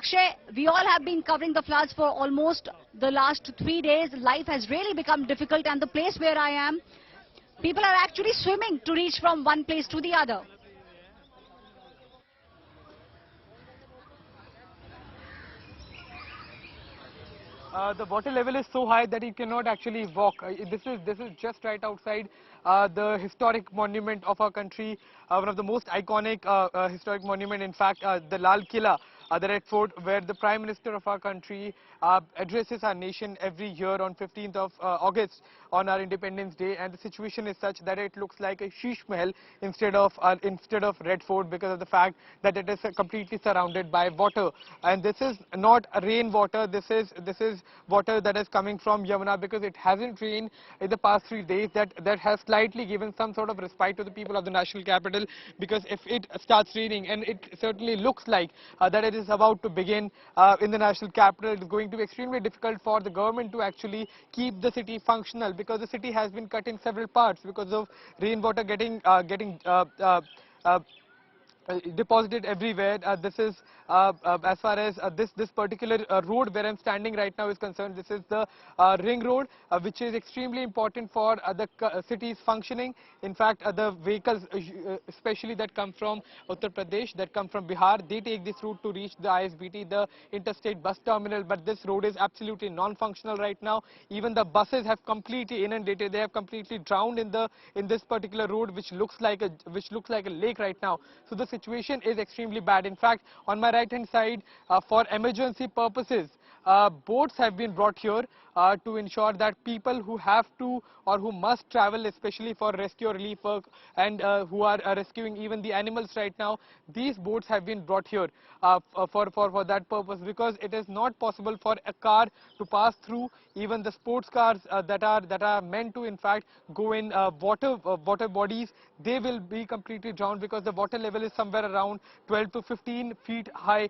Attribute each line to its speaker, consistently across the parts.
Speaker 1: Akshay, we all have been covering the floods for almost the last 3 days. Life has really become difficult, and the place where I am, people are actually swimming to reach from one place to the other.
Speaker 2: The water level is so high that you cannot actually walk. This is just right outside the historic monument of our country, one of the most iconic historic monument. In fact, the Lal Killa, the Red Fort, where the Prime Minister of our country addresses our nation every year on 15th of August on our Independence Day, and the situation is such that it looks like a Sheesh Mahal instead of Red Fort, because of the fact that it is completely surrounded by water. And this is not rainwater. This is water that is coming from Yamuna, because it hasn't rained in the past 3 days. That has slightly given some sort of respite to the people of the national capital, because if it starts raining, and it certainly looks like that it is about to begin in the national capital, it is going to be extremely difficult for the government to actually keep the city functional, because the city has been cut in several parts because of rainwater getting deposited everywhere. This is as far as this particular road where I'm standing right now is concerned. This is the ring road, which is extremely important for the city's functioning. In fact, the vehicles, especially that come from Uttar Pradesh, that come from Bihar, they take this route to reach the ISBT, the interstate bus terminal. But this road is absolutely non-functional right now. Even the buses have completely inundated. They have completely drowned in this particular road, which looks like a lake right now. So the situation is extremely bad. In fact, on my right hand side, for emergency purposes, boats have been brought here to ensure that people who have to or who must travel, especially for rescue or relief work, and who are rescuing even the animals right now, these boats have been brought here for that purpose, because it is not possible for a car to pass through. Even the sports cars that are meant to, in fact, go in water bodies, they will be completely drowned, because the water level is somewhere around 12 to 15 feet high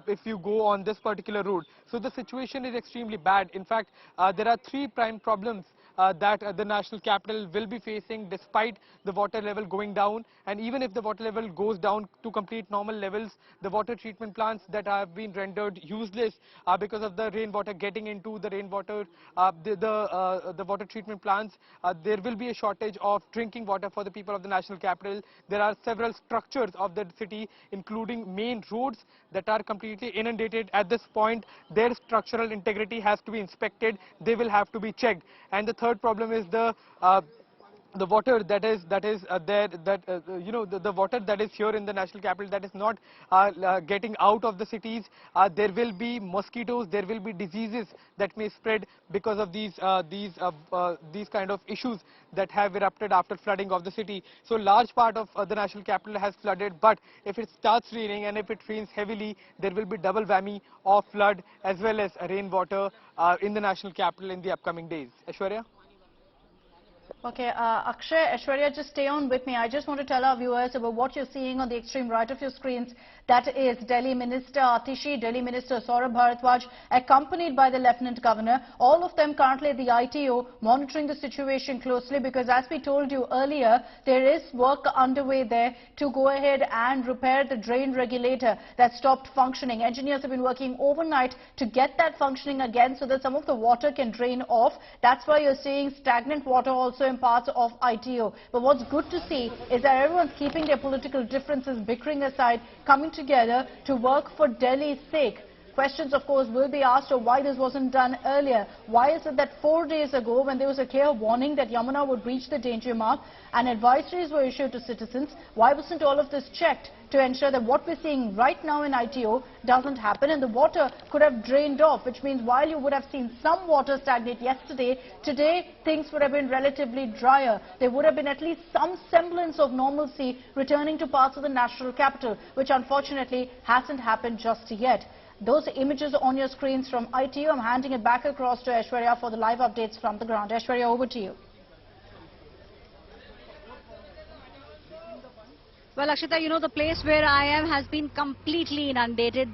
Speaker 2: if you go on this particular route. So the situation is extremely bad. In fact, there are three prime problems that the national capital will be facing despite the water level going down. And even if the water level goes down to complete normal levels, the water treatment plants that have been rendered useless because of the rainwater getting into the rainwater, the water treatment plants, there will be a shortage of drinking water for the people of the national capital. There are several structures of the city, including main roads, that are completely inundated at this point. Their structural integrity has to be inspected. They will have to be checked. And the third problem is the water that is there, that the water that is here in the national capital, that is not getting out of the cities. There will be mosquitoes, there will be diseases that may spread because of these kind of issues that have erupted after flooding of the city. So large part of the national capital has flooded, but if it starts raining and if it rains heavily, there will be double whammy of flood as well as rainwater in the national capital in the upcoming days. Aishwarya?
Speaker 3: Okay, Akshay, Aishwarya, just stay on with me. I just want to tell our viewers about what you're seeing on the extreme right of your screens. That is Delhi Minister Atishi, Delhi Minister Saurabh Bharadwaj, accompanied by the Lieutenant Governor. All of them currently at the ITO monitoring the situation closely, because as we told you earlier, there is work underway there to go ahead and repair the drain regulator that stopped functioning. Engineers have been working overnight to get that functioning again so that some of the water can drain off. That's why you're seeing stagnant water also in parts of ITO. But what's good to see is that everyone's keeping their political differences, bickering aside, coming together to work for Delhi's sake. Questions, of course, will be asked of why this wasn't done earlier. Why is it that 4 days ago, when there was a clear warning that Yamuna would reach the danger mark and advisories were issued to citizens, why wasn't all of this checked to ensure that what we're seeing right now in ITO doesn't happen, and the water could have drained off, which means while you would have seen some water stagnate yesterday, today things would have been relatively drier. There would have been at least some semblance of normalcy returning to parts of the national capital, which unfortunately hasn't happened just yet. Those images on your screens from ITO. I'm handing it back across to Aishwarya for the live updates from the ground. Aishwarya, over to you.
Speaker 1: Well, Akshita, you know, the place where I am has been completely inundated.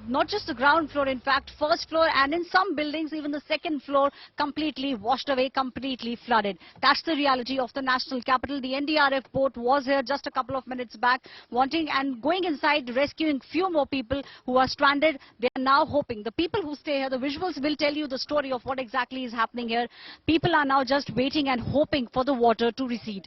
Speaker 1: Not just the ground floor, in fact, first floor, and in some buildings, even the second floor completely washed away, completely flooded. That's the reality of the national capital. The NDRF boat was here just a couple of minutes back, wanting and going inside, rescuing few more people who are stranded. They are now hoping. The people who stay here, the visuals will tell you the story of what exactly is happening here. People are now just waiting and hoping for the water to recede.